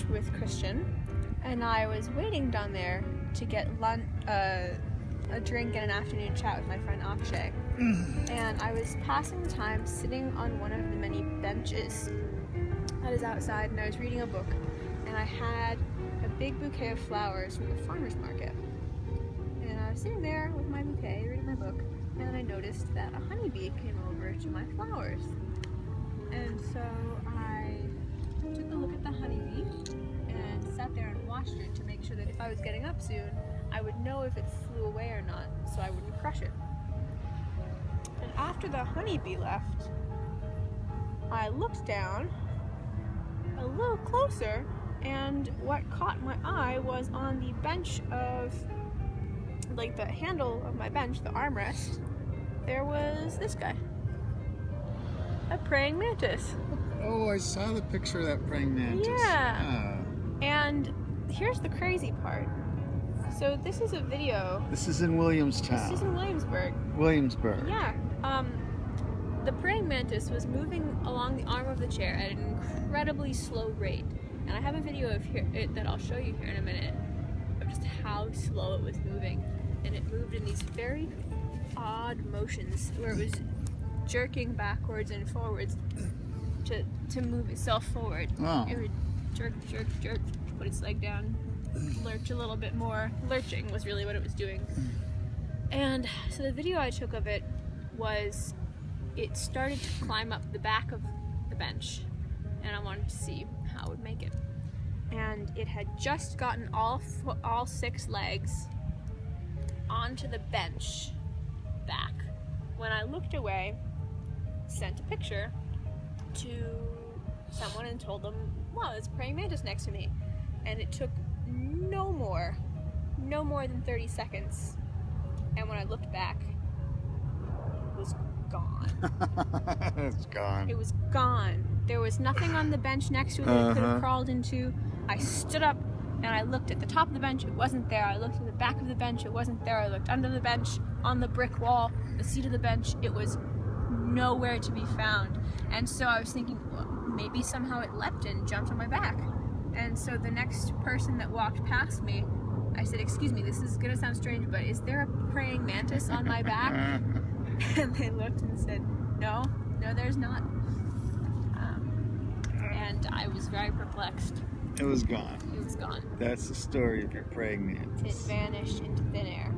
with Christian, and I was waiting down there to get a drink and an afternoon chat with my friend Akshay. And I was passing the time sitting on one of the many benches that is outside, and I was reading a book, and I had a big bouquet of flowers from the farmer's market. And I was sitting there with my bouquet, reading my book, and I noticed that a honeybee came over to my flowers. And so I took a look at the honeybee and sat there and watched it to make sure that if I was getting up soon, I would know if it flew away or not, so I wouldn't crush it. And after the honeybee left, I looked down a little closer, and what caught my eye was on the bench of, like the handle of my bench, the armrest, there was this guy. A praying mantis. Oh, I saw the picture of that praying mantis. Yeah. And here's the crazy part. So this is a video. This is in Williamstown. This is in Williamsburg. Williamsburg. Yeah. The praying mantis was moving along the arm of the chair at an incredibly slow rate. And I have a video of that I'll show you here in a minute of just how slow it was moving. And it moved in these very odd motions where it was jerking backwards and forwards to move itself forward. Wow. It would jerk, put its leg down, lurch a little bit more. Lurching was really what it was doing. And so the video I took of it was, it started to climb up the back of the bench, and I wanted to see how it would make it. And it had just gotten all 6 legs onto the bench back when I looked away, sent a picture to someone and told them, wow, there's a praying mantis next to me. And it took no more than 30 seconds. And when I looked back, it was gone. It's gone. It was gone. There was nothing on the bench next to it that it could have crawled into. I stood up and I looked at the top of the bench, it wasn't there. I looked at the back of the bench, it wasn't there. I looked under the bench, on the brick wall, the seat of the bench, it was nowhere to be found. And so I was thinking, well, maybe somehow it leapt and jumped on my back. And so the next person that walked past me, I said, excuse me, this is gonna sound strange, but is there a praying mantis on my back? And they looked and said, no, there's not. And I was very perplexed. It was gone. It was gone. That's the story of your praying mantis. It vanished into thin air.